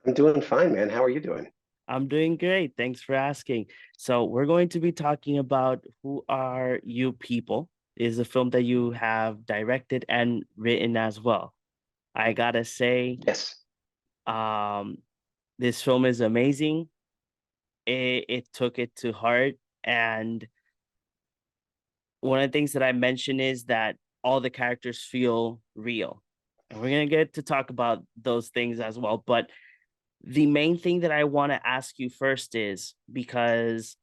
I'm doing fine, man. How are you doing? I'm doing great. Thanks for asking. So, we're going to be talking about Who Are You People is a film that you have directed and written as well. I gotta say, Yes. um, this film is amazing. It took it to heart. And one of the things that I mentioned is that all the characters feel real. And we're gonna get to talk about those things as well. But the main thing that I want to ask you first is because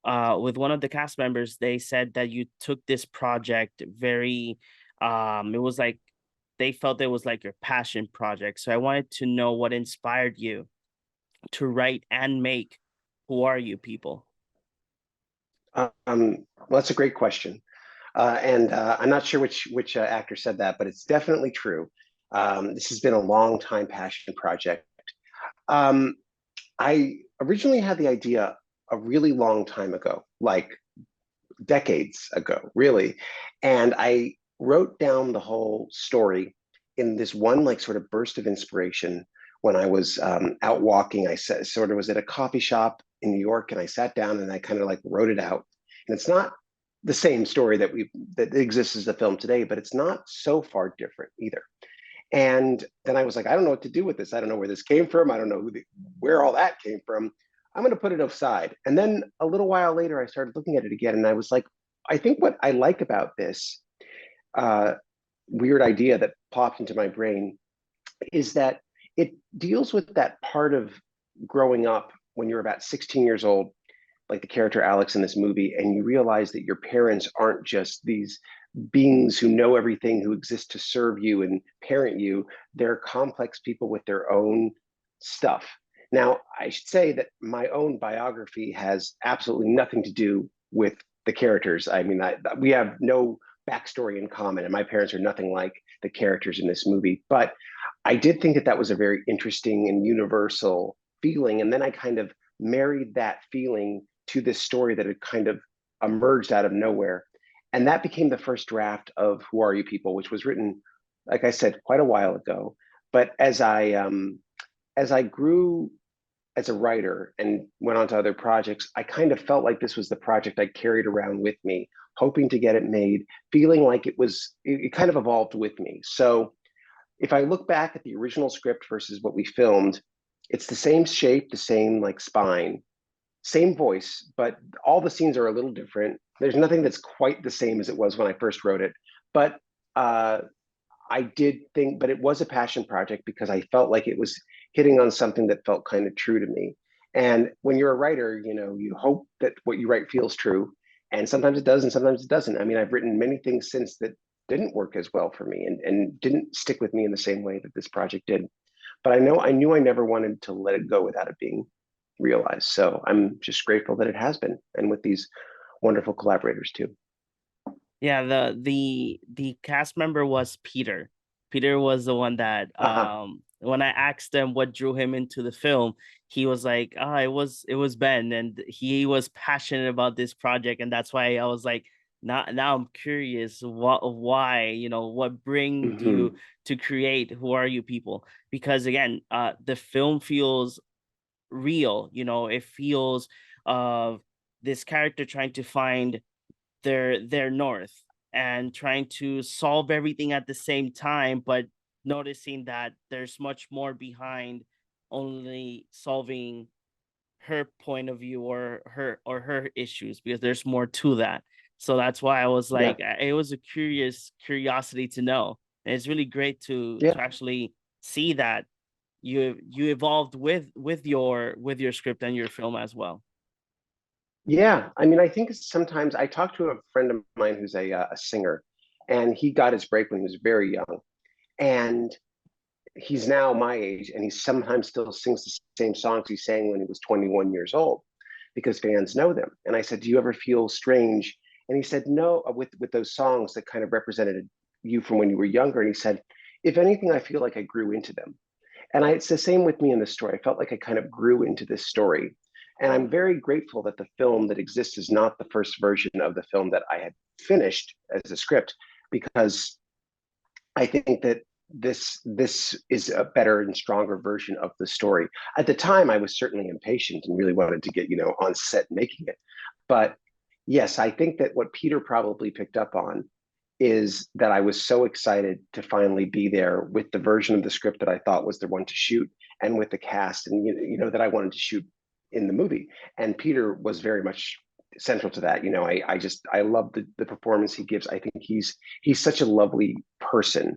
with one of the cast members, they said that you took this project very, it was like they felt it was like your passion project. So I wanted to know what inspired you to write and make Who Are You People? Well, that's a great question, and I'm not sure which actor said that, but it's definitely true. This has been a long time passion project. Um, I originally had the idea a really long time ago, like decades ago, really, and I wrote down the whole story in this one like sort of burst of inspiration when I was out walking. I sort of was at a coffee shop in New York, and I sat down and I kind of like wrote it out. And it's not the same story that exists as the film today, but it's not so far different either. And then I was like, I don't know what to do with this. I don't know where this came from. I don't know where all that came from. I'm going to put it aside. And then a little while later, I started looking at it again, and I was like, I think what I like about this uh, weird idea that popped into my brain is that it deals with that part of growing up when you're about 16 years old, like the character Alex in this movie, and you realize that your parents aren't just these beings who know everything, who exist to serve you and parent you. They're complex people with their own stuff. Now, I should say that my own biography has absolutely nothing to do with the characters. I mean, we have no backstory in common, and my parents are nothing like the characters in this movie. But I did think that that was a very interesting and universal feeling. And then I kind of married that feeling to this story that had kind of emerged out of nowhere. And that became the first draft of Who Are You People, which was written, like I said, quite a while ago. But as I grew as a writer and went on to other projects, I kind of felt like this was the project I carried around with me, hoping to get it made, feeling like it kind of evolved with me. So if I look back at the original script versus what we filmed, it's the same shape, the same like spine, same voice, but all the scenes are a little different. There's nothing that's quite the same as it was when I first wrote it. But uh, I did think, but it was a passion project because I felt like it was hitting on something that felt kind of true to me. And when you're a writer, you know, you hope that what you write feels true. And sometimes it does, and sometimes it doesn't. I mean, I've written many things since that didn't work as well for me and didn't stick with me in the same way that this project did. But I knew I never wanted to let it go without it being realized. So I'm just grateful that it has been, and with these wonderful collaborators too. Yeah, the cast member was Peter. Peter was the one that Uh-huh. when I asked him what drew him into the film, he was like, "Oh, it was Ben," and he was passionate about this project, and that's why I was like, now I'm curious why, what bring Mm-hmm. you to create Who Are You People? Because again, the film feels real, it feels of this character trying to find their north and trying to solve everything at the same time, but noticing that there's much more behind only solving her point of view or her issues, because there's more to that. So that's why I was Yeah. like, it was a curiosity to know. And it's really great to Yeah. actually see that you evolved with your script and your film as well. Yeah, I mean, I think sometimes I talked to a friend of mine who's a singer, and he got his break when he was very young, and he's now my age, and he sometimes still sings the same songs he sang when he was 21 years old, because fans know them. And I said, "Do you ever feel strange?" And he said, "No," with those songs that kind of represented you from when you were younger. And he said, "If anything, I feel like I grew into them." And it's the same with me in the story. I felt like I kind of grew into this story. And I'm very grateful that the film that exists is not the first version of the film that I had finished as a script, because I think that this is a better and stronger version of the story. At the time, I was certainly impatient and really wanted to get, on set making it. But yes, I think that what Peter probably picked up on is that I was so excited to finally be there with the version of the script that I thought was the one to shoot, and with the cast, and that I wanted to shoot in the movie. And Peter was very much central to that. I love the performance he gives. I think he's such a lovely person,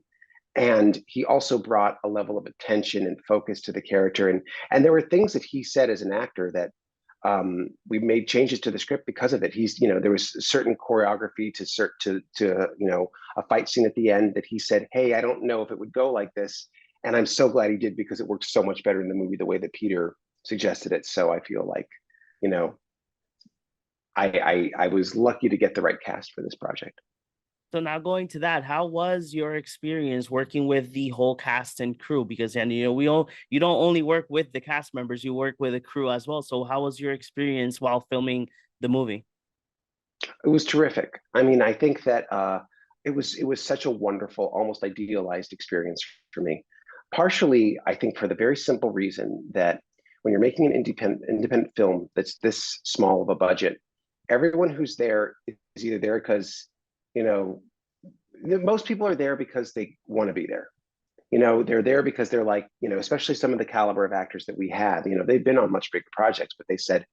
and he also brought a level of attention and focus to the character. And there were things that he said as an actor that we made changes to the script because of it. There was certain choreography to a fight scene at the end that he said, hey, I don't know if it would go like this. And I'm so glad he did, because it worked so much better in the movie the way that Peter suggested it. So I feel like, you know, I was lucky to get the right cast for this project. So now going to that, how was your experience working with the whole cast and crew? Because you don't only work with the cast members, you work with a crew as well. So how was your experience while filming the movie? It was terrific. I mean, I think that it was such a wonderful, almost idealized experience for me. Partially, I think for the very simple reason that when you're making an independent film that's this small of a budget, everyone who's there is either there because, you know, most people are there because they want to be there. They're there because they're like, especially some of the caliber of actors that we had, they've been on much bigger projects, but they said,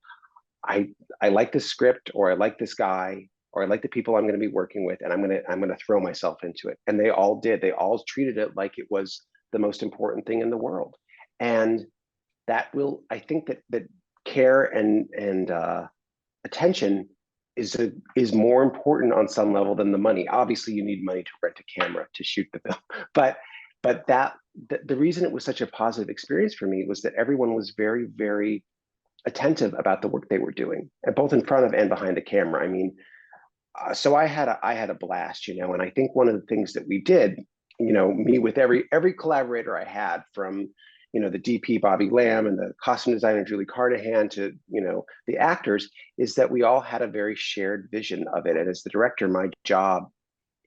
I I like this script, or I like this guy, or I like the people I'm going to be working with, and I'm going to throw myself into it. And they all did. They all treated it like it was the most important thing in the world. And I think that care and attention is more important on some level than the money. Obviously, you need money to rent a camera to shoot the film, but the reason it was such a positive experience for me was that everyone was very, very attentive about the work they were doing, and both in front of and behind the camera. I mean, so I had a blast, and I think one of the things that we did, me with every collaborator I had, from the DP Bobby Lamb and the costume designer Julie Carnahan to the actors, is that we all had a very shared vision of it. And as the director, my job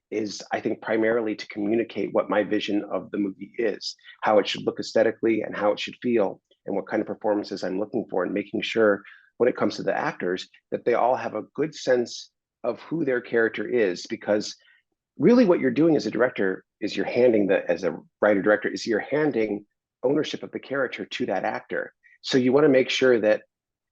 is, I think, primarily to communicate what my vision of the movie is, how it should look aesthetically and how it should feel, and what kind of performances I'm looking for, and making sure when it comes to the actors that they all have a good sense of who their character is. Because really what you're doing as a director is as a writer director, is you're handing ownership of the character to that actor. So you want to make sure that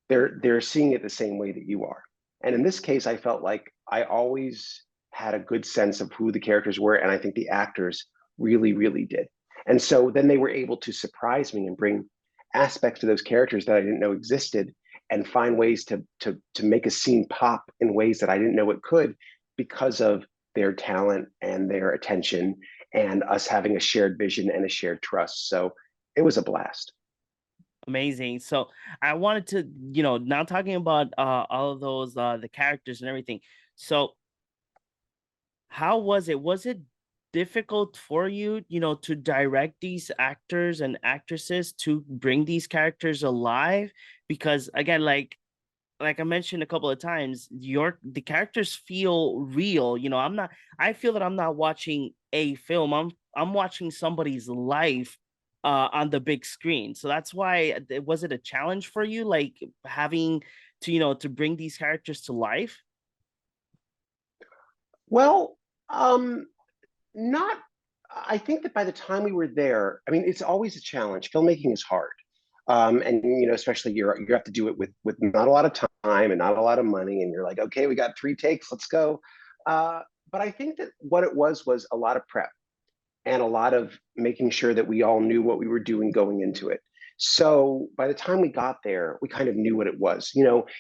they're seeing it the same way that you are. And in this case, I felt like I always had a good sense of who the characters were, and I think the actors really, really did. And so then they were able to surprise me and bring aspects to those characters that I didn't know existed, and find ways to make a scene pop in ways that I didn't know it could, because of their talent and their attention, and us having a shared vision and a shared trust. So it was a blast. Amazing. So I wanted to, now talking about all of those the characters and everything. So how was it? Was it difficult for you, to direct these actors and actresses to bring these characters alive? Because again, like I mentioned a couple of times, the characters feel real. I feel that I'm not watching a film. I'm watching somebody's life on the big screen. So that's why, was it a challenge for you, like having to, to bring these characters to life? Well, not. I think that by the time we were there, I mean, it's always a challenge. Filmmaking is hard, and especially you have to do it with not a lot of time and not a lot of money, and you're like, okay, we got 3 takes, let's go. But I think that what it was a lot of prep, and a lot of making sure that we all knew what we were doing going into it. So by the time we got there, we kind of knew what it was.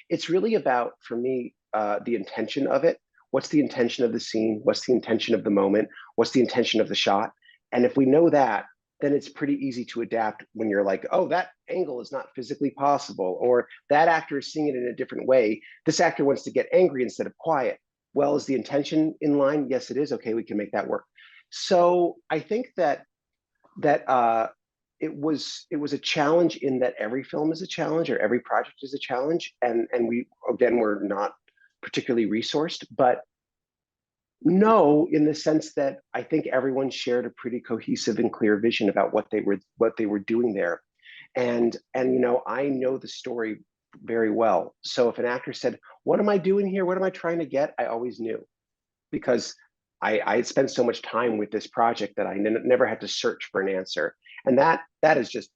It's really about, for me, the intention of it. What's the intention of the scene? What's the intention of the moment? What's the intention of the shot? And if we know that, then it's pretty easy to adapt when you're like, oh, that angle is not physically possible, or that actor is seeing it in a different way. This actor wants to get angry instead of quiet. Well, is the intention in line? Yes, it is. Okay, we can make that work. So I think that it was a challenge, in that every film is a challenge, or every project is a challenge, and we, again, we're not particularly resourced, but No, in the sense that I think everyone shared a pretty cohesive and clear vision about what they were doing there. And I know the story very well. So if an actor said, "What am I doing here? What am I trying to get?" I always knew, because I had spent so much time with this project that I never had to search for an answer. And that is just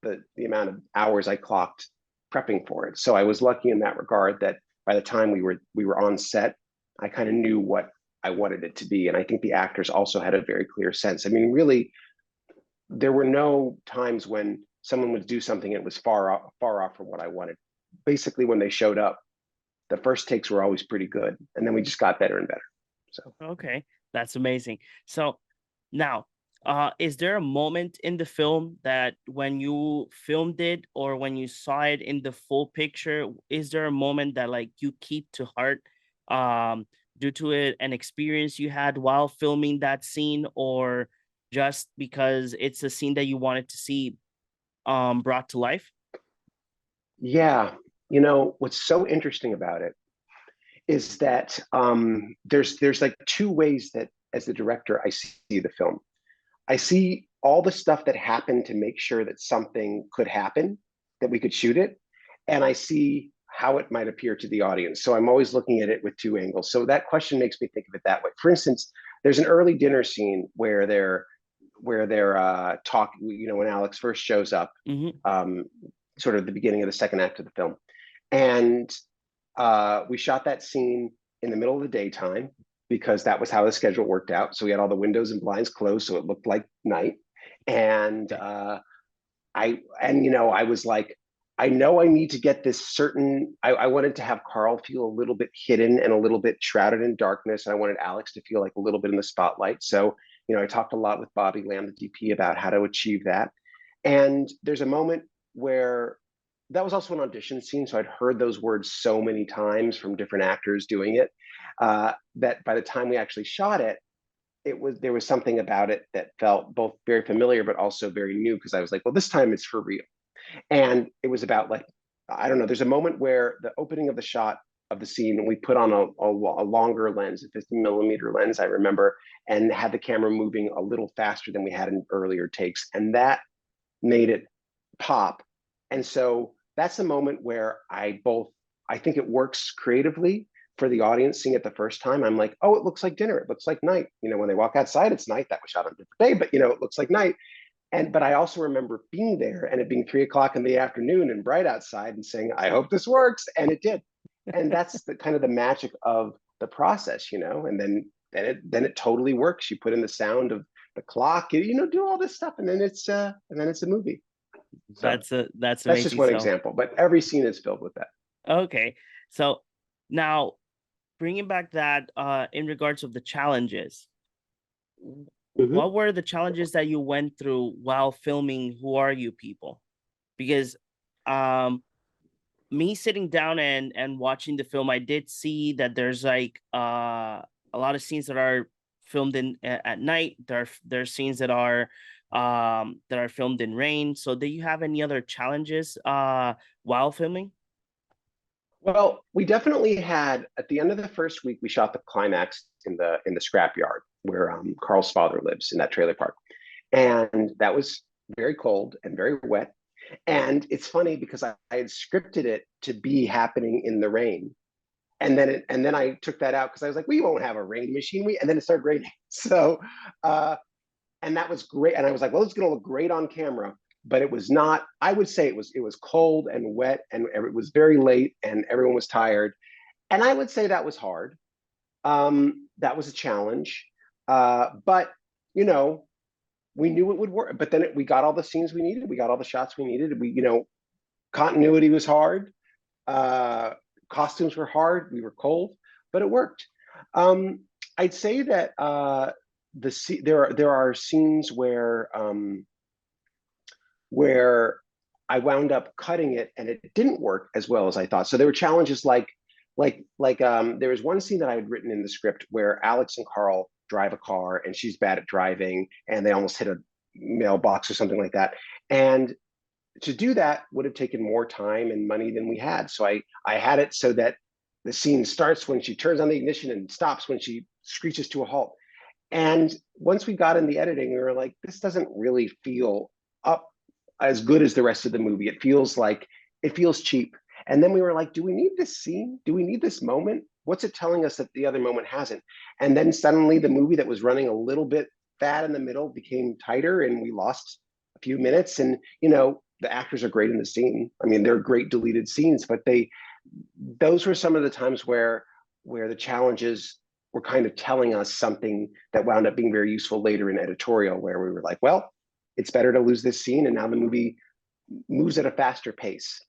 the amount of hours I clocked prepping for it. So I was lucky in that regard that by the time we were on set, I kind of knew what I wanted it to be. And I think the actors also had a very clear sense. I mean, really, there were no times when someone would do something and it was far off from what I wanted. Basically, when they showed up, the first takes were always pretty good, and then we just got better and better. So Okay, that's amazing. So now, is there a moment in the film that when you filmed it or when you saw it in the full picture, is there a moment that like you keep to heart, um, due to an experience you had while filming that scene, or just because it's a scene that you wanted to see brought to life? yeah, what's so interesting about it is that there's like two ways that as the director I see the film. I see all the stuff that happened to make sure that something could happen, that we could shoot it, and I see how it might appear to the audience. So I'm always looking at it with two angles. So that question makes me think of it that way. For instance, there's an early dinner scene where they're talking. When Alex first shows up, Hmm. um, sort of the beginning of the second act of the film, and we shot that scene in the middle of the daytime because that was how the schedule worked out. So we had all the windows and blinds closed, so it looked like night. And Okay. I was like, I know I need to get this certain. I wanted to have Carl feel a little bit hidden and a little bit shrouded in darkness, and I wanted Alex to feel like a little bit in the spotlight. So I talked a lot with Bobby Lamb, the DP, about how to achieve that. And there's a moment where that was also an audition scene, so I'd heard those words so many times from different actors doing it, that by the time we actually shot it, there was something about it that felt both very familiar but also very new, because I was like, well, this time it's for real. And it was about, like, I don't know, there's a moment where the opening of the shot of the scene, we put on a longer lens, a 50 millimeter lens, I remember, and had the camera moving a little faster than we had in earlier takes, and that made it pop. And so that's a moment where I think it works creatively for the audience seeing it the first time. I'm like, oh, it looks like dinner. It looks like night. When they walk outside, it's night. That was shot on a different day, but it looks like night. But I also remember being there and it being 3 o'clock in the afternoon and bright outside and saying, I hope this works. And it did. And that's the kind of the magic of the process. And then it totally works. You put in the sound of the clock, do all this stuff, and then it's a movie. So That's that's just amazing. one So example, but every scene is filled with that. okay, so now bringing back that in regards of the challenges, Mm-hmm. what were the challenges that you went through while filming Who Are You People? Because um me sitting down and watching the film, I did see that there's like a lot of scenes that are filmed in at night. There's scenes that are filmed in rain. So do you have any other challenges while filming? Well, we definitely had, at the end of the first week, we shot the climax in the scrapyard where Carl's father lives, in that trailer park, and that was very cold and very wet. And it's funny because I had scripted it to be happening in the rain, and then I took that out because I was like, we won't have a rain machine. And then it started raining. So uh, and that was great. And I was like, well, it's going to look great on camera, but it was not. I would say it was cold and wet, and it was very late, and everyone was tired. And I would say that was hard. That was a challenge, but you know, we knew it would work. But then we got all the scenes we needed. We got all the shots we needed. Continuity was hard. Uh, Costumes were hard. We were cold, but it worked. Um, I'd say that there are scenes where I wound up cutting it and it didn't work as well as I thought. So there were challenges there was one scene that I had written in the script where Alex and Carl drive a car and she's bad at driving and they almost hit a mailbox or something like that. And to do that would have taken more time and money than we had. So I had it so that the scene starts when she turns on the ignition and stops when she screeches to a halt. And once we got in the editing, we were like, this doesn't really feel up as good as the rest of the movie. It feels cheap. And then we were like, do we need this scene? Do we need this moment? What's it telling us that the other moment hasn't? And then suddenly the movie that was running a little bit fat in the middle became tighter, and we lost a few minutes. And, the actors are great in the scene. I mean, they're great deleted scenes, but those were some of the times where the challenges were kind of telling us something that wound up being very useful later in editorial, where we were like, well, it's better to lose this scene, and now the movie moves at a faster pace.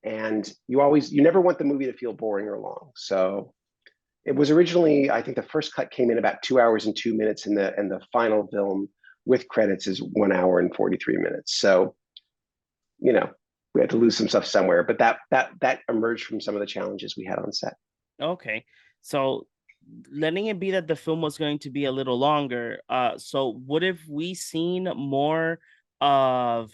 And you never want the movie to feel boring or long. So it was originally, I think the first cut came in about 2 hours and 2 minutes, and the final film with credits is 1 hour and 43 minutes. So, we had to lose some stuff somewhere, but that emerged from some of the challenges we had on set. Okay. So letting it be that the film was going to be a little longer, so would have we seen more of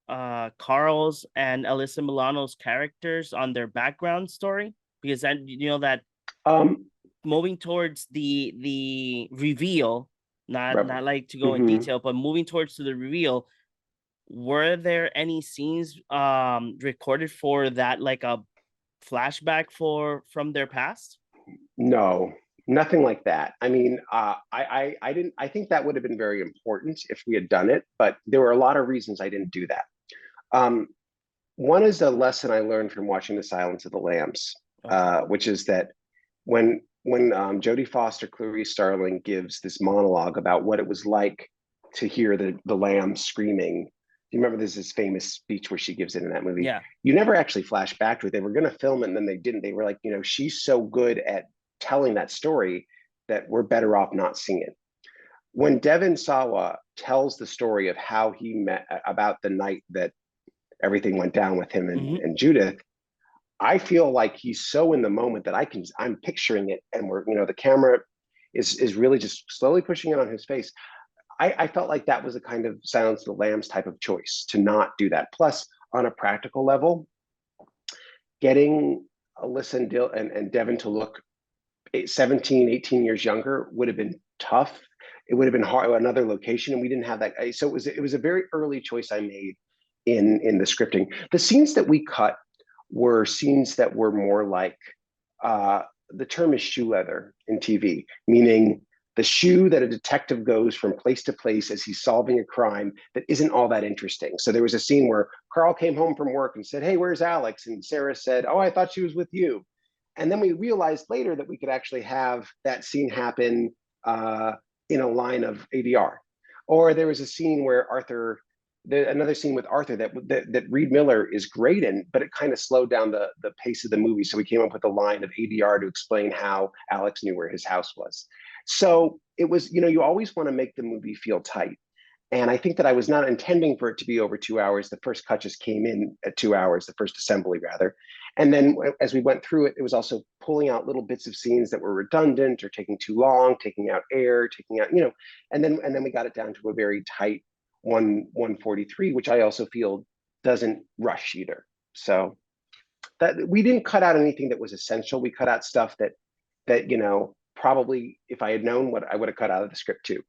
Carl's and Alyssa Milano's characters on their background story? Because that that Um, moving towards the reveal, not like to go in mhm. detail, but moving towards to the reveal, were there any scenes recorded for that, like a flashback from their past? No, nothing like that. I mean, I didn't. I think that would have been very important if we had done it, but there were a lot of reasons I didn't do that. Um, One is a lesson I learned from watching The Silence of the Lambs, Okay. which is that when Jodie Foster, Clarice Starling gives this monologue about what it was like to hear the lamb screaming. You remember there's this famous speech where she gives it in that movie. Yeah. You never actually flash back to it. They were going to film it, and then they didn't. They were like, she's so good at telling that story that we're better off not seeing it. When Devon Sawa tells the story of how he met, about the night that everything went down with him Hmm. and Judith, I feel like he's so in the moment that I'm picturing it, and the camera is really just slowly pushing it on his face. I felt like that was a kind of Silence of the Lambs type of choice to not do that. Plus, on a practical level, getting Alyssa and Devin to look 17, 18 years younger would have been tough. It would have been hard, another location, and we didn't have that. So it was a very early choice I made in the scripting. The scenes that we cut were scenes that were more like, the term is shoe leather in TV, meaning the shoe that a detective goes from place to place as he's solving a crime that isn't all that interesting. So there was a scene where Carl came home from work and said, "Hey, where's Alex?" And Sarah said, "Oh, I thought she was with you." And then we realized later that we could actually have that scene happen in a line of ADR. Or there was a scene where another scene with Arthur that Reed Miller is great in, but it kind of slowed down the pace of the movie. So we came up with a line of ADR to explain how Alex knew where his house was. So it was, you always want to make the movie feel tight. And I think that I was not intending for it to be over 2 hours. The first cut just came in at 2 hours, the first assembly rather. And then as we went through it, it was also pulling out little bits of scenes that were redundant or taking too long, taking out air, taking out, and then we got it down to a very tight 143, which I also feel doesn't rush either. So that we didn't cut out anything that was essential. We cut out stuff that probably if I had known what I would have cut out of the script too.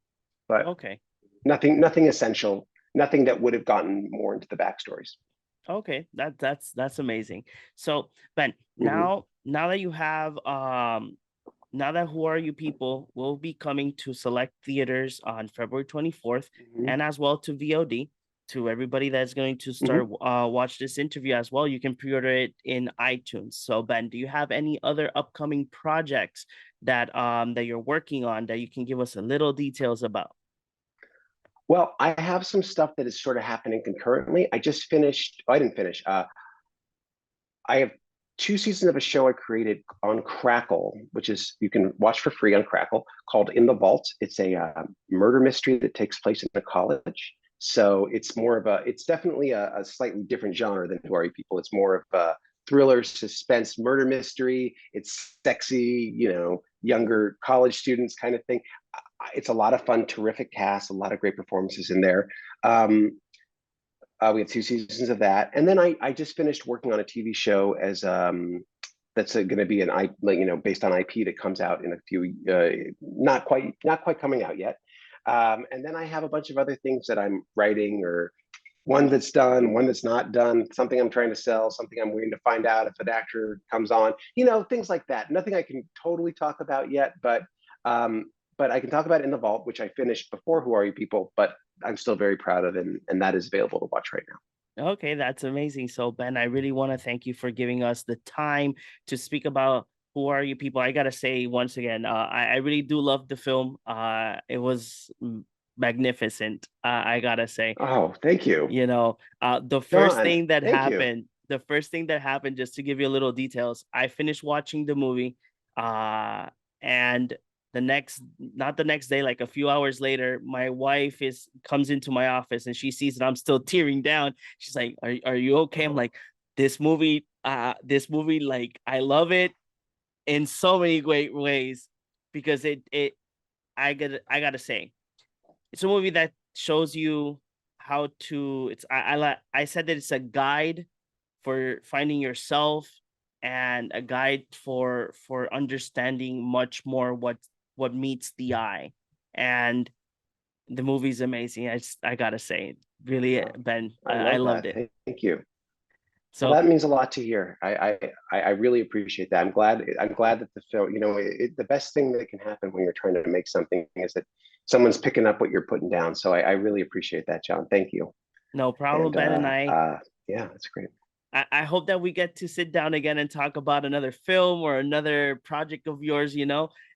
But Okay. nothing essential, nothing that would have gotten more into the backstories. Okay. That's amazing. So Ben, Mm-hmm. now that you have now that Who Are You People will be coming to select theaters on February 24th, Mm-hmm. and as well to VOD. To everybody that's going to Mm-hmm. start watch this interview as well, you can pre-order it in iTunes. So Ben, do you have any other upcoming projects that you're working on that you can give us a little details about? Well, I have some stuff that is sort of happening concurrently. I just finished. Oh, I didn't finish. I have 2 seasons of a show I created on Crackle, which is you can watch for free on Crackle, called In the Vault. It's a murder mystery that takes place in a college. So it's definitely a slightly different genre than Who Are You People. It's more of a thriller, suspense, murder mystery. It's sexy, younger college students kind of thing. It's a lot of fun, terrific cast, a lot of great performances in there. Um, we have 2 seasons of that, and then I just finished working on a TV show as the that's going to be an based on IP that comes out in a few, not quite coming out yet. And then I have a bunch of other things that I'm writing, or one that's done, one that's not done, something I'm trying to sell, something I'm waiting to find out if an actor comes on, things like that. Nothing I can totally talk about yet, but I can talk about it in the vault, which I finished before Who Are You People, but I'm still very proud of, and that is available to watch right now. Okay, that's amazing. So, Ben, I really want to thank you for giving us the time to speak about Who Are You People. I gotta say once again, I really do love the film. It was magnificent. I gotta say, Oh, thank you, the first John. thing that Thank you. happened, just to give you a little details, I finished watching the movie, and not the next day, like a few hours later, my wife comes into my office and she sees that I'm still tearing down. She's like, are you okay? I'm like, this movie, like, I love it in so many great ways, because I gotta say, it's a movie that shows you how to, I said that it's a guide for finding yourself, and a guide for understanding much more what meets the eye. And the movie's amazing. I gotta say, really, Ben, I I love loved that. it. Thank you. Well, So that means a lot to hear. I really appreciate that. I'm glad that the film, the best thing that can happen when you're trying to make something is that someone's picking up what you're putting down. So I really appreciate that, John. Thank you. no problem, And Ben. And yeah, that's great. I hope that we get to sit down again and talk about another film or another project of yours,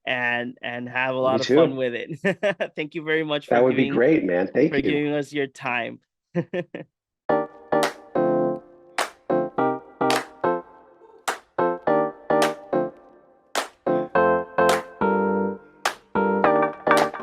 and have a Me lot of fun too. with it. Thank you very much That would be great, man. for Thank you. giving us your time.